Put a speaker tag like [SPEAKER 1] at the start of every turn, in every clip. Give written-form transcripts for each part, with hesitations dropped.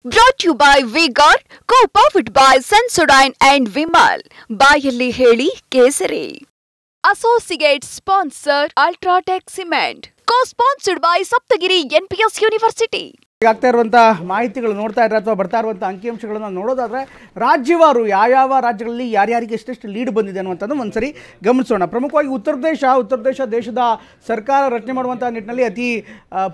[SPEAKER 1] Brought to you by V-Guard, co-powered by Sensodyne and Vimal. ಬಾಯಲ್ಲಿ ಹೇಳಿ ಕೇಸರಿ. Associate sponsor Ultratech Cement. Co-sponsored by Saptagiri NPS University.
[SPEAKER 2] ಆಗ್ತಾ ಇರುವಂತಹ ಮಾಹಿತಿಗಳು ನೋಡ್ತಾ ಇದ್ರೆ ಅಥವಾ ಬರ್ತಾ ಇರುವಂತಹ ಅಂಕಿಅಂಶಗಳನ್ನು ನೋಡೋದಾದ್ರೆ ರಾಜ್ಯವಾರು ಯಾವ ರಾಜ್ಯಗಳಲ್ಲಿ ಯಾರ್ಯಾರಿಗೆ ಎಷ್ಟೆಷ್ಟು ಲೀಡ್ ಬಂದಿದೆ ಅನ್ನುವಂಥದ್ದು ಒಂದ್ಸರಿ ಗಮನಿಸೋಣ. ಪ್ರಮುಖವಾಗಿ ಉತ್ತರ ಪ್ರದೇಶ ದೇಶದ ಸರ್ಕಾರ ರಚನೆ ಮಾಡುವಂತಹ ನಿಟ್ಟಿನಲ್ಲಿ ಅತಿ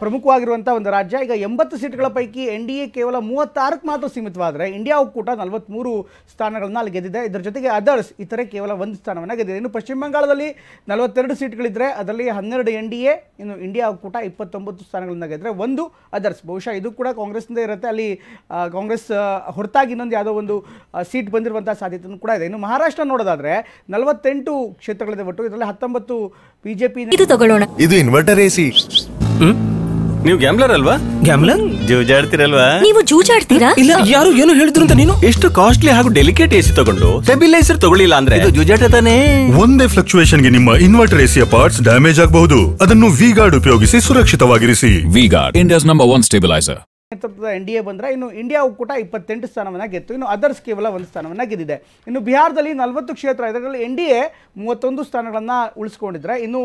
[SPEAKER 2] ಪ್ರಮುಖವಾಗಿರುವಂಥ ಒಂದು ರಾಜ್ಯ. ಈಗ 80 ಸೀಟ್ಗಳ ಪೈಕಿ NDA ಕೇವಲ 36ಕ್ಕೆ ಮಾತ್ರ ಸೀಮಿತವಾದರೆ ಇಂಡಿಯಾ ಒಕ್ಕೂಟ 43 ಸ್ಥಾನಗಳನ್ನು ಅಲ್ಲಿ ಗೆದ್ದಿದೆ. ಇದರ ಜೊತೆಗೆ ಅದರ್ಸ್ ಇತರೆ ಕೇವಲ 1 ಸ್ಥಾನವನ್ನು ಗೆದ್ದಿದೆ. ಇನ್ನು ಪಶ್ಚಿಮ ಬಂಗಾಳದಲ್ಲಿ 42 ಸೀಟ್ಗಳಿದ್ದರೆ ಅದರಲ್ಲಿ 12 NDA, ಇನ್ನು ಇಂಡಿಯಾ ಒಕ್ಕೂಟ 29 ಸ್ಥಾನಗಳನ್ನು ಗೆದ್ದರೆ 1 ಅದರ್ಸ್. ಬಹುಶಃ ಇದು ಕೂಡ ಕಾಂಗ್ರೆಸ್ನಿಂದ ಇರುತ್ತೆ. ಅಲ್ಲಿ ಕಾಂಗ್ರೆಸ್ ಹೊರತಾಗಿ ಇನ್ನೊಂದು ಯಾವುದೋ ಒಂದು ಸೀಟ್ ಬಂದಿರುವಂತಹ ಸಾಧ್ಯತೆಯೂ ಕೂಡ ಇದೆ. ಇನ್ನು ಮಹಾರಾಷ್ಟ್ರ ನೋಡೋದಾದ್ರೆ 48 ಕ್ಷೇತ್ರಗಳಿದೆ ಒಟ್ಟು. ಇದರಲ್ಲಿ 19 ಬಿಜೆಪಿ.
[SPEAKER 3] ಇದು ತಗೊಳ್ಳೋಣ.
[SPEAKER 4] ಇದು ಇನ್ವರ್ಟರ್ AC.
[SPEAKER 5] ನೀವು ಗ್ಯಾಮ್ಲರ್ ಅಲ್ವಾ?
[SPEAKER 4] ಗ್ಯಾಮ್ಲರ್
[SPEAKER 5] ಜೂಜಾಡ್ತಿರಲ್ವಾ?
[SPEAKER 3] ನೀವು ಜೂಜಾಡ್ತೀರಾ?
[SPEAKER 5] ಇಲ್ಲ, ಯಾರು ಏನು ಹೇಳಿದ್ರು ಅಂತ ನೀನು ಎಷ್ಟು ಕಾಸ್ಟ್ಲಿ ಹಾಗೂ ಡೆಲಿಕೇಟ್ AC ತಗೊಂಡು ಸ್ಟೆಬಿಲೈಸರ್ ತಗೊಳ್ಳಿಲ್ಲ ಅಂದ್ರೆ ಇದು ಜೂಜಾಟ ತಾನೇ.
[SPEAKER 4] ಒಂದೇ ಫ್ಲಕ್ಚುಯೇಷನ್ ಗೆ ನಿಮ್ಮ ಇನ್ವರ್ಟರ್ AC ಪಾರ್ಟ್ಸ್ ಡ್ಯಾಮೇಜ್ ಆಗಬಹುದು. ಅದನ್ನು V-Guard ಉಪಯೋಗಿಸಿ ಸುರಕ್ಷಿತವಾಗಿರಿಸಿ.
[SPEAKER 6] V-Guard, India's #1 stabilizer.
[SPEAKER 2] NDA ಬಂದರೆ ಇನ್ನು ಇಂಡಿಯಾ ಒಕ್ಕೂಟ 28 ಸ್ಥಾನವನ್ನು ಗೆತ್ತು. ಇನ್ನು ಅದರ್ಸ್ ಕೇವಲ 1 ಸ್ಥಾನವನ್ನು ಗೆದ್ದಿದೆ. ಇನ್ನು ಬಿಹಾರದಲ್ಲಿ 40 ಕ್ಷೇತ್ರ, ಇದರಲ್ಲಿ NDA 31 ಸ್ಥಾನಗಳನ್ನು ಉಳಿಸ್ಕೊಂಡಿದ್ರೆ ಇನ್ನು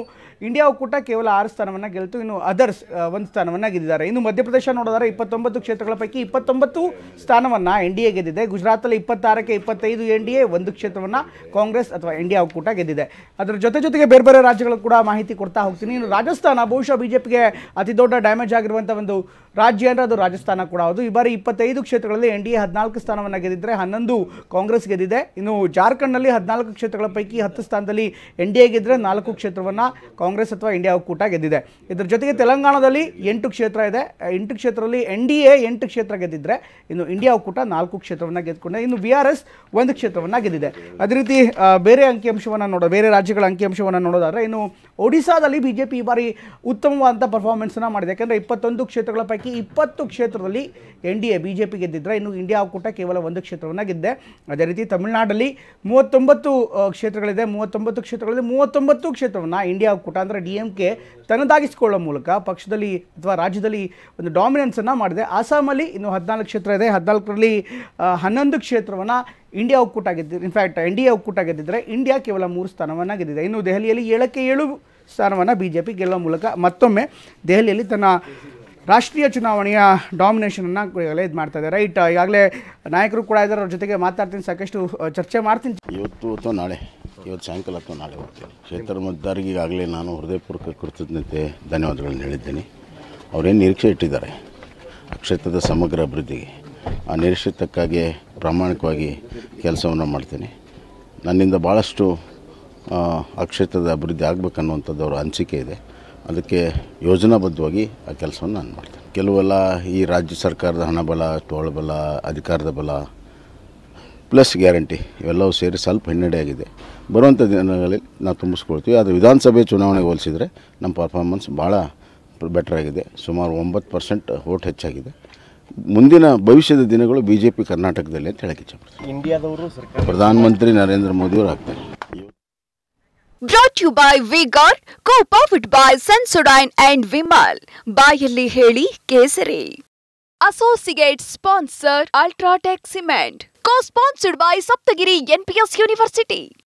[SPEAKER 2] ಇಂಡಿಯಾ ಒಕ್ಕೂಟ ಕೇವಲ 6 ಸ್ಥಾನವನ್ನು ಗೆಲ್ತು. ಇನ್ನು ಅದರ್ಸ್ 1 ಸ್ಥಾನವನ್ನು ಗೆದ್ದಿದ್ದಾರೆ. ಇನ್ನು ಮಧ್ಯಪ್ರದೇಶ ನೋಡಿದರೆ 29 ಕ್ಷೇತ್ರಗಳ ಪೈಕಿ 29 ಸ್ಥಾನವನ್ನು NDA ಗೆದ್ದಿದೆ. ಗುಜರಾತಲ್ಲಿ 26ಕ್ಕೆ 25 NDA, 1 ಕ್ಷೇತ್ರವನ್ನು ಕಾಂಗ್ರೆಸ್ ಅಥವಾ ಇಂಡಿಯಾ ಒಕ್ಕೂಟ ಗೆದ್ದಿದೆ. ಅದರ ಜೊತೆಗೆ ಬೇರೆ ರಾಜ್ಯಗಳು ಕೂಡ ಮಾಹಿತಿ ಕೊಡ್ತಾ ಹೋಗ್ತೀನಿ. ಇನ್ನು ರಾಜಸ್ಥಾನ ಬಹುಶಃ ಬಿಜೆಪಿಗೆ ಅತಿ ದೊಡ್ಡ ಡ್ಯಾಮೇಜ್ ಆಗಿರುವಂಥ ಒಂದು ರಾಜ್ಯ ಅಂದರೆ ಅದು ರಾಜಸ್ಥಾನ ಕೂಡ ಹೌದು. ಈ ಬಾರಿ 25 ಕ್ಷೇತ್ರಗಳಲ್ಲಿ NDA 14 ಸ್ಥಾನವನ್ನು ಗೆದ್ದಿದ್ರೆ 11 ಕಾಂಗ್ರೆಸ್ ಗೆದ್ದಿದೆ. ಇನ್ನು ಜಾರ್ಖಂಡ್ನಲ್ಲಿ 14 ಕ್ಷೇತ್ರಗಳ ಪೈಕಿ 10 ಸ್ಥಾನದಲ್ಲಿ NDA ಗೆದ್ದರೆ 4 ಕ್ಷೇತ್ರವನ್ನು ಕಾಂಗ್ರೆಸ್ ಅಥವಾ ಇಂಡಿಯಾ ಒಕ್ಕೂಟ ಗೆದ್ದಿದೆ. ಇದರ ಜೊತೆಗೆ ತೆಲಂಗಾಣದಲ್ಲಿ 8 ಕ್ಷೇತ್ರ ಇದೆ. 8 ಕ್ಷೇತ್ರದಲ್ಲಿ NDA 8 ಕ್ಷೇತ್ರ ಗೆದ್ದಿದ್ರೆ ಇನ್ನು ಇಂಡಿಯಾ ಒಕ್ಕೂಟ 4 ಕ್ಷೇತ್ರವನ್ನು ಗೆದ್ದುಕೊಂಡೆ. ಇನ್ನು VRS 1 ಕ್ಷೇತ್ರವನ್ನು ಗೆದ್ದಿದೆ. ಅದೇ ರೀತಿ ಬೇರೆ ರಾಜ್ಯಗಳ ಅಂಕಿಅಂಶವನ್ನು ನೋಡೋದಾದರೆ ಇನ್ನು ಒಡಿಶಾದಲ್ಲಿ ಬಿಜೆಪಿ ಈ ಬಾರಿ ಉತ್ತಮವಾದಂಥ ಪರ್ಫಾರ್ಮೆನ್ಸನ್ನು ಮಾಡಿದೆ. ಯಾಕೆಂದರೆ 21 ಕ್ಷೇತ್ರಗಳ ಪೈಕಿ 20 ಕ್ಷೇತ್ರದಲ್ಲಿ NDA ಬಿಜೆಪಿ ಗೆದ್ದಿದ್ರೆ ಇನ್ನು ಇಂಡಿಯಾ ಒಕ್ಕೂಟ ಕೇವಲ 1 ಕ್ಷೇತ್ರವನ್ನು ಗೆದ್ದಿದೆ. ಅದೇ ರೀತಿ ತಮಿಳುನಾಡಲ್ಲಿ 39 ಕ್ಷೇತ್ರಗಳಿದೆ. 39 ಕ್ಷೇತ್ರಗಳಲ್ಲಿ 39 ಕ್ಷೇತ್ರವನ್ನು ಇಂಡಿಯಾ ಒಕ್ಕೂಟ ಅಂದರೆ DMK ತನ್ನದಾಗಿಸಿಕೊಳ್ಳುವ ಮೂಲಕ ಪಕ್ಷದಲ್ಲಿ ಅಥವಾ ರಾಜ್ಯದಲ್ಲಿ ಒಂದು ಡಾಮಿನೆನ್ಸನ್ನು ಮಾಡಿದೆ. ಅಸ್ಸಾಮಲ್ಲಿ ಇನ್ನು 14 ಕ್ಷೇತ್ರ ಇದೆ. 14ರಲ್ಲಿ 11 ಕ್ಷೇತ್ರವನ್ನು ಇಂಡಿಯಾ ಒಕ್ಕೂಟ ಗೆದ್ದಿದೆ. ಇನ್ಫ್ಯಾಕ್ಟ್ NDA ಒಕ್ಕೂಟ ಗೆದ್ದಿದ್ರೆ ಇಂಡಿಯಾ ಕೇವಲ 3 ಸ್ಥಾನವನ್ನು ಗೆದ್ದಿದೆ. ಇನ್ನು ದೆಹಲಿಯಲ್ಲಿ 7ಕ್ಕೆ 7 ಸ್ಥಾನವನ್ನು ಬಿಜೆಪಿ ಗೆಲ್ಲುವ ಮೂಲಕ ಮತ್ತೊಮ್ಮೆ ದೆಹಲಿಯಲ್ಲಿ ತನ್ನ ರಾಷ್ಟ್ರೀಯ ಚುನಾವಣೆಯ ಡಾಮಿನೇಷನನ್ನು ಇದು ಮಾಡ್ತಾ ಇದೆ. ರೈಟ್, ಈಗಾಗಲೇ ನಾಯಕರು ಕೂಡ ಇದ್ದಾರೆ, ಅವ್ರ ಜೊತೆಗೆ ಮಾತಾಡ್ತೀನಿ, ಸಾಕಷ್ಟು ಚರ್ಚೆ ಮಾಡ್ತೀನಿ.
[SPEAKER 7] ಇವತ್ತು ಸಾಯಂಕಾಲ ಅಥವಾ ನಾಳೆ ಹೋಗ್ತೀನಿ. ಕ್ಷೇತ್ರ ಮತದಾರರಿಗೆ ಈಗಾಗಲೇ ನಾನು ಹೃದಯಪೂರ್ವಕ ಕೃತಜ್ಞತೆ ಧನ್ಯವಾದಗಳನ್ನು ಹೇಳಿದ್ದೇನೆ. ಅವರೇನು ನಿರೀಕ್ಷೆ ಇಟ್ಟಿದ್ದಾರೆ ಆ ಕ್ಷೇತ್ರದ ಸಮಗ್ರ ಅಭಿವೃದ್ಧಿಗೆ, ಆ ನಿರೀಕ್ಷಿತಕ್ಕಾಗಿ ಪ್ರಾಮಾಣಿಕವಾಗಿ ಕೆಲಸವನ್ನು ಮಾಡ್ತೇನೆ. ನನ್ನಿಂದ ಭಾಳಷ್ಟು ಆ ಕ್ಷೇತ್ರದ ಅಭಿವೃದ್ಧಿ ಆಗಬೇಕನ್ನುವಂಥದ್ದು ಅವರ ಅನಿಸಿಕೆ ಇದೆ. ಅದಕ್ಕೆ ಯೋಜನಾಬದ್ಧವಾಗಿ ಆ ಕೆಲಸವನ್ನು ನಾನು ಮಾಡ್ತೇನೆ. ಕೆಲವೆಲ್ಲ ಈ ರಾಜ್ಯ ಸರ್ಕಾರದ ಹಣಬಲ, ತೋಳ್ಬಲ, ಅಧಿಕಾರದ ಬಲ ಪ್ಲಸ್ ಗ್ಯಾರಂಟಿ ಇವೆಲ್ಲವೂ ಸೇರಿ ಸ್ವಲ್ಪ ಹಿನ್ನಡೆ ಆಗಿದೆ. ಬರುವಂಥ ದಿನಗಳಲ್ಲಿ ನಾವು ತುಂಬಿಸ್ಕೊಳ್ತೀವಿ. ಅದು ವಿಧಾನಸಭೆ ಚುನಾವಣೆಗೆ ಹೋಲಿಸಿದರೆ ನಮ್ಮ ಪರ್ಫಾರ್ಮೆನ್ಸ್ ಭಾಳ ಬೆಟರ್ ಆಗಿದೆ. ಸುಮಾರು 9% ವೋಟ್ ಹೆಚ್ಚಾಗಿದೆ. ಮುಂದಿನ ಭವಿಷ್ಯದ ದಿನಗಳು BJP ಕರ್ನಾಟಕದಲ್ಲಿ ಅಂತ ಹೇಳಕ್ಕೆ ಇಚ್ಛೆಪಡ್ತೀನಿ. ಇಂಡಿಯಾದವರು ಪ್ರಧಾನಮಂತ್ರಿ ನರೇಂದ್ರ ಮೋದಿಯವರು ಆಗ್ತಾರೆ.
[SPEAKER 1] Brought to you by V-Guard, co-powered by Sensodyne and Vimal. ಬಾಯಲ್ಲಿ ಹೇಳಿ ಕೇಸರಿ. Associate sponsor Ultratech Cement. Co-sponsored by Saptagiri NPS University.